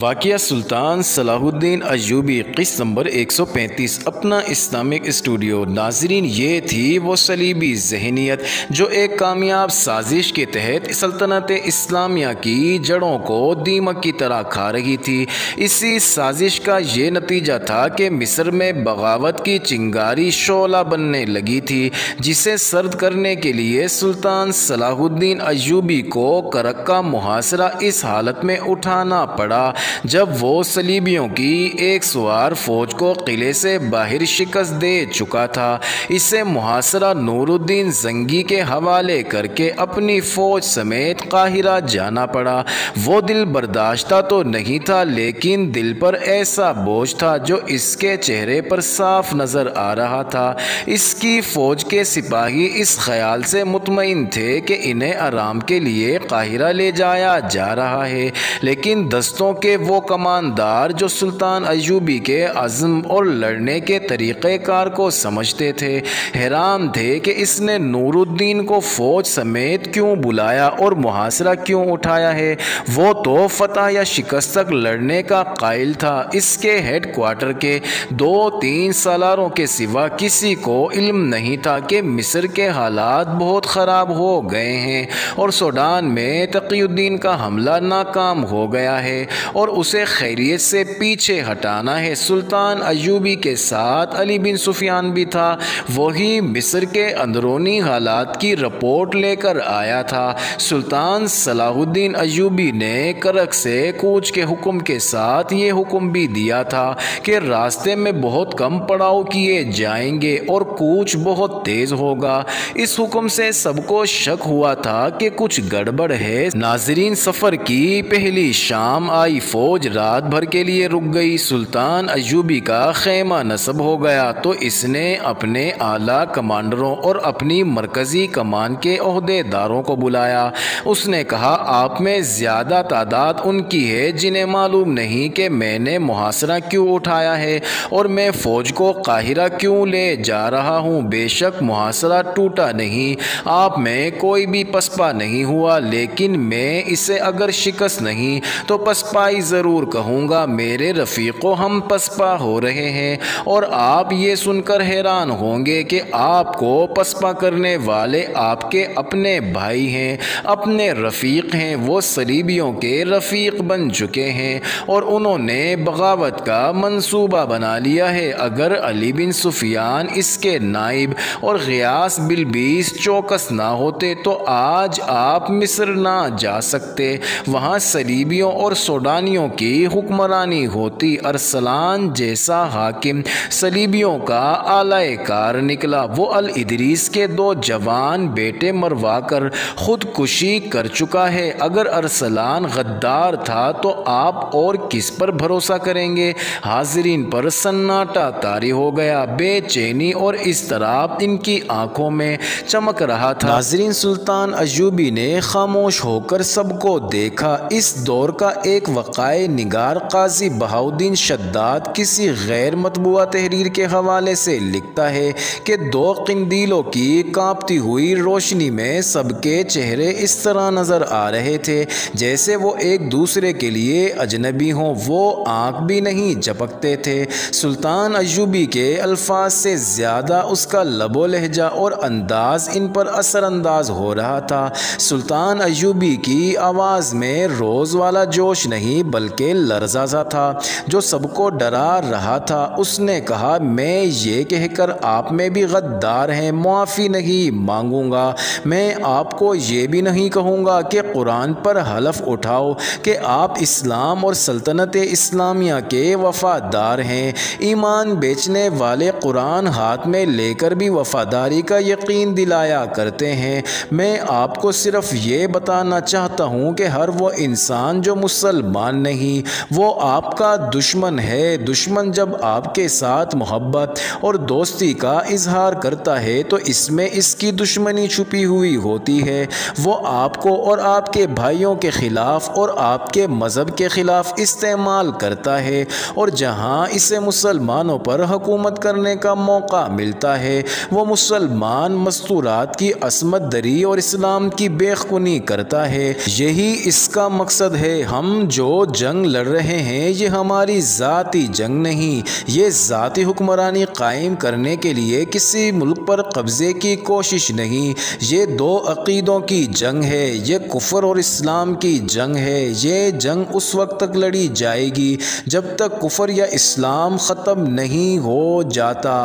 واقعہ سلطان صلاح الدین ایوبی قسط نمبر 135 اپنا اسلامک اسٹوڈیو۔ ناظرین، یہ تھی وہ صلیبی ذہنیت جو ایک کامیاب سازش کے تحت سلطنت اسلامیہ کی جڑوں کو دیمک کی طرح کھا رہی تھی۔ اسی سازش کا یہ نتیجہ تھا کہ مصر میں بغاوت کی چنگاری شعلہ بننے لگی تھی، جسے سرد کرنے کے لیے سلطان صلاح الدین ایوبی کو کرک کا محاصرہ اس حالت میں اٹھانا پڑا جب وہ صلیبیوں کی ایک سوار فوج کو قلعے سے باہر شکست دے چکا تھا۔ اسے محاصرہ نور الدین زنگی کے حوالے کر کے اپنی فوج سمیت قاہرہ جانا پڑا۔ وہ دل برداشتہ تو نہیں تھا، لیکن دل پر ایسا بوجھ تھا جو اس کے چہرے پر صاف نظر آ رہا تھا۔ اس کی فوج کے سپاہی اس خیال سے مطمئن تھے کہ انہیں آرام کے لیے قاہرہ لے جایا جا رہا ہے، لیکن دستوں کے وہ کماندار جو سلطان ایوبی کے عزم اور لڑنے کے طریقہ کار کو سمجھتے تھے، حیران تھے کہ اس نے نور الدین کو فوج سمیت کیوں بلایا اور محاصرہ کیوں اٹھایا ہے۔ وہ تو فتح یا شکست تک لڑنے کا قائل تھا۔ اس کے ہیڈ کوارٹر کے 2-3 سالاروں کے سوا کسی کو علم نہیں تھا کہ مصر کے حالات بہت خراب ہو گئے ہیں اور سوڈان میں تقی الدین کا حملہ ناکام ہو گیا ہے اور اسے خیریت سے پیچھے ہٹانا ہے۔ سلطان ایوبی کے ساتھ علی بن سفیان بھی تھا۔ وہی مصر کے اندرونی حالات کی رپورٹ لے کر آیا تھا۔ سلطان صلاح الدین ایوبی نے کرک سے کوچ کے حکم کے ساتھ یہ حکم بھی دیا تھا کہ راستے میں بہت کم پڑاؤ کیے جائیں گے اور کوچ بہت تیز ہوگا۔ اس حکم سے سب کو شک ہوا تھا کہ کچھ گڑبڑ ہے۔ ناظرین، سفر کی پہلی شام آئی، فوج رات بھر کے لیے رک گئی۔ سلطان ایوبی کا خیمہ نصب ہو گیا تو اس نے اپنے اعلیٰ کمانڈروں اور اپنی مرکزی کمان کے عہدے داروں کو بلایا۔ اس نے کہا، آپ میں زیادہ تعداد ان کی ہے جنہیں معلوم نہیں کہ میں نے محاصرہ کیوں اٹھایا ہے اور میں فوج کو قاہرہ کیوں لے جا رہا ہوں۔ بے شک محاصرہ ٹوٹا نہیں، آپ میں کوئی بھی پسپا نہیں ہوا، لیکن میں اسے اگر شکست نہیں تو پسپائی ضرور کہوں گا۔ میرے رفیقو، ہم پسپا ہو رہے ہیں اور آپ یہ سن کر حیران ہوں گے کہ آپ کو پسپا کرنے والے آپ کے اپنے بھائی ہیں، اپنے رفیق ہیں۔ وہ صلیبیوں کے رفیق بن چکے ہیں اور انہوں نے بغاوت کا منصوبہ بنا لیا ہے۔ اگر علی بن سفیان، اس کے نائب، اور غیاث بلبیس چوکس نہ ہوتے تو آج آپ مصر نہ جا سکتے، وہاں صلیبیوں اور سوڈانیوں کی حکمرانی ہوتی۔ ارسلان جیسا حاکم صلیبیوں کا اعلی کار نکلا۔ وہ الادریس کے 2 جوان بیٹے مروا کر خودکشی کر چکا ہے۔ اگر ارسلان غدار تھا تو آپ اور کس پر بھروسہ کریں گے؟ حاضرین پر سناٹا طاری ہو گیا۔ بے چینی اور اضطراب ان کی آنکھوں میں چمک رہا تھا۔ ناظرین، سلطان ایوبی نے خاموش ہو کر سب کو دیکھا۔ اس دور کا ایک وقائع نگار قاضی بہاؤالدین شداد کسی غیر مطبوعہ تحریر کے حوالے سے لکھتا ہے کہ 2 قندیلوں کی کانپتی ہوئی روشنی میں سب کے چہرے اس طرح نظر آ رہے تھے جیسے وہ ایک دوسرے کے لیے اجنبی ہوں۔ وہ آنکھ بھی نہیں جھپکتے تھے۔ سلطان ایوبی کے الفاظ سے زیادہ اس کا لب و لہجہ اور انداز ان پر اثر انداز ہو رہا تھا۔ سلطان ایوبی کی آواز میں روز والا جوش نہیں بلکہ لرزہ سا تھا جو سب کو ڈرا رہا تھا۔ اس نے کہا، میں یہ کہہ کر آپ میں بھی غدار ہیں معافی نہیں مانگوں گا۔ میں آپ کو یہ بھی نہیں کہوں گا کہ قرآن پر حلف اٹھاؤ کہ آپ اسلام اور سلطنت اسلامیہ کے وفادار ہیں۔ ایمان بیچنے والے قرآن ہاتھ میں لے کر بھی وفاداری کا یقین دلایا کرتے ہیں۔ میں آپ کو صرف یہ بتانا چاہتا ہوں کہ ہر وہ انسان جو مسلمان نہیں وہ آپ کا دشمن ہے۔ دشمن جب آپ کے ساتھ محبت اور دوستی کا اظہار کرتا ہے تو اس میں اس کی دشمنی چھپی ہوئی ہوتی ہے۔ وہ آپ کو اور آپ کے بھائیوں کے خلاف اور آپ کے مذہب کے خلاف استعمال کرتا ہے، اور جہاں اسے مسلمانوں پر حکومت کرنے کا موقع ملتا ہے وہ مسلمان مستورات کی عصمت دری اور اسلام کی بے خونی کرتا ہے۔ یہی اس کا مقصد ہے۔ ہم جو جنگ لڑ رہے ہیں یہ ہماری ذاتی جنگ نہیں، یہ ذاتی حکمرانی قائم کرنے کے لیے کسی ملک پر قبضے کی کوشش نہیں، یہ دو عقیدوں کی جنگ ہے، یہ کفر اور اسلام کی جنگ ہے۔ یہ جنگ اس وقت تک لڑی جائے گی جب تک کفر یا اسلام ختم نہیں ہو جاتا۔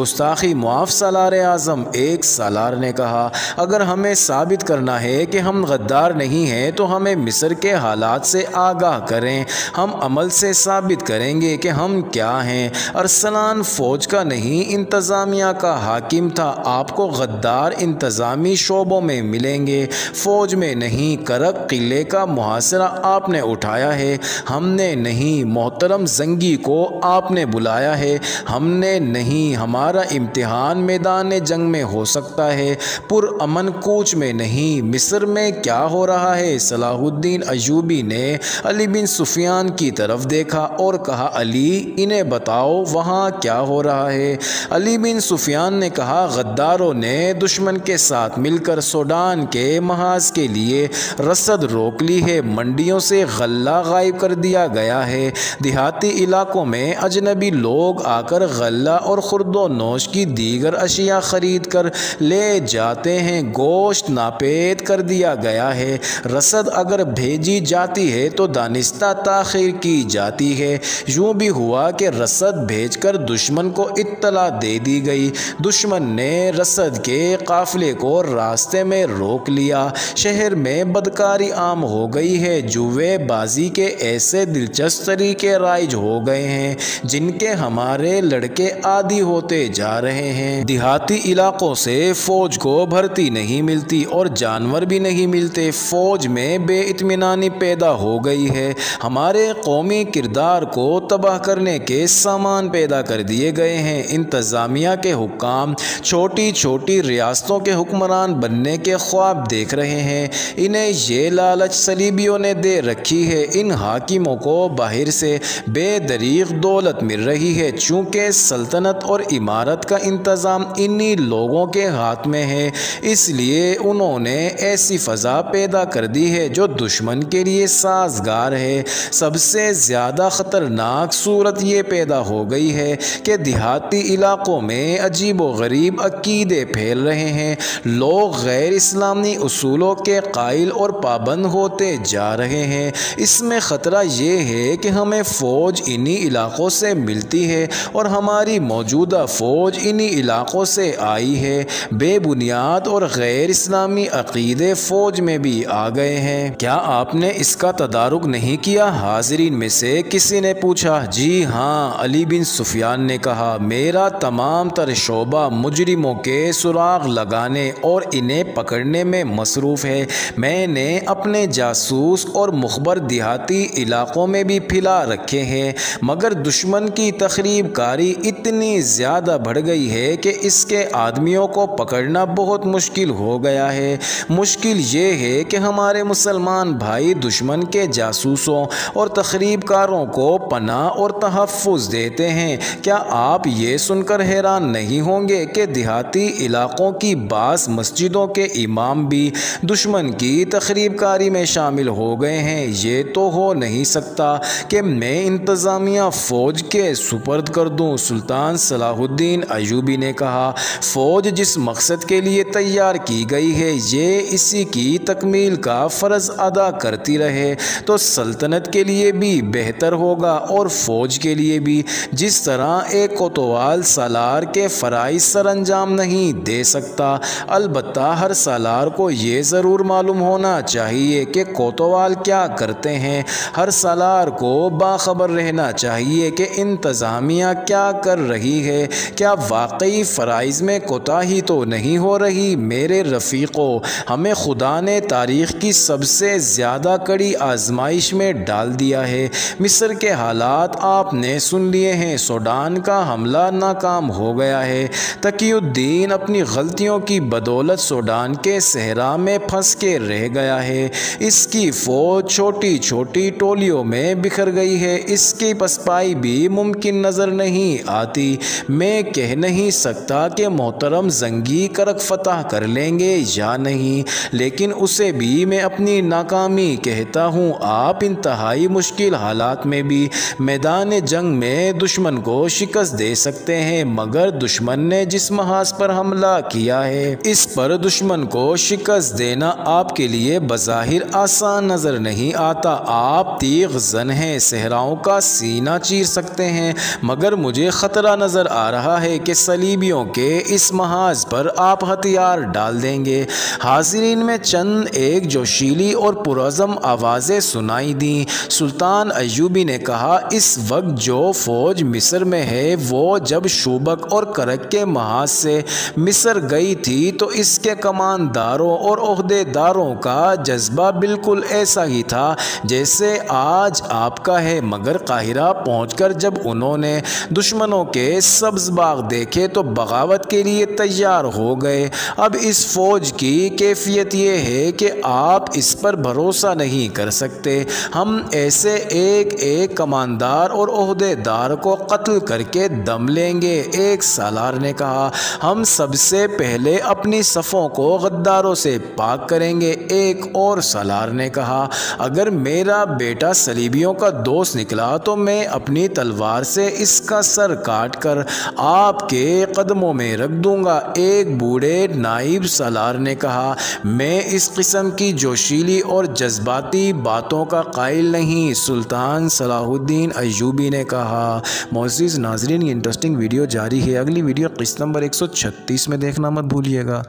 گستاخی معاف سالار اعظم ایک سالار نے کہا، اگر ہمیں ثابت کرنا ہے کہ ہم غدار نہیں ہیں تو ہمیں مصر کے حالات سے آگاہ کریں، ہم عمل سے ثابت کریں گے کہ ہم کیا ہیں۔ ارسلان فوج کا نہیں انتظامیہ کا حاکم تھا، آپ کو غدار انتظامی شعبوں میں ملیں گے، فوج میں نہیں۔ کرک قلعے کا محاصرہ آپ نے اٹھایا ہے، ہم نے نہیں۔ محترم زنگی کو آپ نے بلایا ہے، ہم نے نہیں۔ ہمارا امتحان میدان جنگ میں ہو سکتا ہے، پرامن کوچ میں نہیں۔ مصر میں کیا ہو رہا ہے؟ صلاح الدین ایوبی نے علی بن سفیان کی طرف دیکھا اور کہا، علی انہیں بتاؤ وہاں کیا ہو رہا ہے؟ علی بن سفیان نے کہا، غداروں نے دشمن کے ساتھ مل کر سوڈان کے محاذ کے لیے رسد روک لی ہے، منڈیوں سے غلہ غائب کر دیا گیا ہے، دیہاتی علاقوں میں اجنبی لوگ آ کر غلہ اور خرد و نوش کی دیگر اشیاء خرید کر لے جاتے ہیں، گوشت ناپید کر دیا گیا ہے، رسد اگر بھیجی جاتی ہے تو دانستہ تاخیر کی جاتی ہے۔ یوں بھی ہوا کہ رسد بھیج کر دشمن کو اطلاع دے دی گئی، دشمن نے رسد کے قافلے کو راستے میں روک لیا، شہر میں بدکاری عام ہو گئی ہے، جوئے بازی کے ایسے دلچسپ طریقے رائج ہو گئے ہیں جن کے ہمارے لڑکے عادی ہوتے جا رہے ہیں، دیہاتی علاقوں سے فوج کو بھرتی نہیں ملتی اور جانور بھی نہیں ملتے، فوج میں بے اطمینانی پیدا ہو گئی ہے، ہمارے قومی کردار کو تباہ کرنے کے سامان پیدا کر دیے گئے ہیں، انتظامیہ کے حکام چھوٹی چھوٹی ریاستوں کے حکمران بننے کے خواب دیکھ رہے ہیں، انہیں یہ لالچ صلیبیوں نے دے رکھی ہے، ان حاکموں کو باہر سے بے دریغ دولت مل رہی ہے، چونکہ سلطنت اور امارت کا انتظام انہی لوگوں کے ہاتھ میں ہے، اس لیے انہوں نے ایسی فضا پیدا کر دی ہے جو دشمن کے لیے سازگار ہے۔ سب سے زیادہ خطرناک صورت یہ پیدا ہو گئی ہے کہ دیہاتی علاقوں میں عجیب و غریب عقیدے پھیل رہے ہیں، لوگ غیر اسلامی اصولوں کے قائل اور پابند ہوتے جا رہے ہیں، اس میں خطرہ یہ ہے کہ ہمیں فوج انہی علاقوں سے ملتی ہے اور ہماری موجودہ فوج انہی علاقوں سے آئی ہے، بے بنیاد اور غیر اسلامی عقیدے فوج میں بھی آ گئے ہیں۔ کیا آپ نے اس کا تدارک نہیں کیا؟ حاضرین میں سے کسی نے پوچھا۔ جی ہاں، علی بن سفیان نے کہا، میرا تمام تر شعبہ مجرموں کے سراغ لگانے اور انہیں پکڑنے میں مصروف ہے، میں نے اپنے جاسوس اور مخبر دیہاتی علاقوں میں بھی پھیلا رکھے ہیں، مگر دشمن کی تخریب کاری اتنی زیادہ بڑھ گئی ہے کہ اس کے آدمیوں کو پکڑنا بہت مشکل ہو گیا ہے۔ مشکل یہ ہے کہ ہمارے مسلمان بھائی دشمن کے جاسوسوں اور تخریب کاروں کو پناہ اور تحفظ دیتے ہیں۔ کیا آپ یہ سن کر حیران نہیں ہوں گے کہ دیہاتی علاقوں کی بعض مسجدوں کے امام بھی دشمن کی تخریب کاری میں شامل ہو گئے ہیں؟ یہ تو ہو نہیں سکتا کہ میں انتظامیہ فوج کے سپرد کر دوں۔ سلطان صلاح الدین ایوبی نے کہا، فوج جس مقصد کے لیے تیار کی گئی ہے یہ اسی کی تکمیل کا فرض ادا کرتی رہے تو سلطنت کے لیے بھی بہتر ہوگا اور فوج کے لیے بھی، جس طرح ایک کوتوال سالار کے فرائض سر انجام نہیں دے سکتا، البتہ ہر سالار کو یہ ضرور معلوم ہونا چاہیے کہ کوتوال کیا کرتے ہیں، ہر سالار کو باخبر رہنا چاہیے کہ انتظامیہ کیا کر رہی ہے، کیا واقعی فرائض میں کوتاہی تو نہیں ہو رہی؟ میرے رفیقو، ہمیں خدا نے تاریخ کی سب سے زیادہ کڑی آزمائش میں ڈال دیا ہے، مصر کے حالات آپ نے سن لیے ہیں، سوڈان کا حملہ ناکام ہو گیا ہے، تقی الدین اپنی غلطیوں کی بدولت سوڈان کے صحرا میں پھنس کے رہ گیا ہے، اس کی فوج چھوٹی چھوٹی ٹولیوں میں بکھر گئی ہے، اس کی پسپائی بھی ممکن نظر نہیں آتی۔ آتی۔ میں کہہ نہیں سکتا کہ محترم زنگی کرک فتح کر لیں گے یا نہیں، لیکن اسے بھی میں اپنی ناکامی کہتا ہوں۔ آپ انتہائی مشکل حالات میں بھی میدان جنگ میں دشمن کو شکست دے سکتے ہیں، مگر دشمن نے جس محاذ پر حملہ کیا ہے اس پر دشمن کو شکست دینا آپ کے لیے بظاہر آسان نظر نہیں آتا۔ آپ تیغ زن ہیں، صحراؤں کا سینہ چیر سکتے ہیں، مگر مجھے خطرہ نظر آ رہا ہے کہ صلیبیوں کے اس محاذ پر آپ ہتھیار ڈال دیں گے۔ حاضرین میں چند ایک جوشیلی اور پرعزم آوازیں سنائی دیں۔ سلطان ایوبی نے کہا، اس وقت جو فوج مصر میں ہے وہ جب شوبک اور کرک کے محاذ سے مصر گئی تھی تو اس کے کمانداروں اور عہدے داروں کا جذبہ بالکل ایسا ہی تھا جیسے آج آپ کا ہے، مگر قاہرہ پہنچ کر جب انہوں نے دشمنوں کے سبز باغ دیکھے تو بغاوت کے لیے تیار ہو گئے۔ اب اس فوج کی کیفیت یہ ہے کہ آپ اس پر بھروسہ نہیں کر سکتے۔ ہم ایسے ایک ایک کماندار اور عہدے دار کو قتل کر کے دم لیں گے۔ ایک سالار نے کہا، ہم سب سے پہلے اپنی صفوں کو غداروں سے پاک کریں گے۔ ایک اور سالار نے کہا، اگر میرا بیٹا صلیبیوں کا دوست نکلا تو میں اپنی تلوار سے اس کا سر کاٹ کر آپ کے قدموں میں رکھ دوں گا۔ ایک بوڑھے نائب سالار نے کہا، میں اس قسم کی جوشیلی اور جذباتی باتوں کا قائل نہیں۔ سلطان صلاح الدین ایوبی نے کہا۔ معزز ناظرین، یہ انٹرسٹنگ ویڈیو جاری ہے، اگلی ویڈیو قسط نمبر 136 میں دیکھنا مت بھولیے گا۔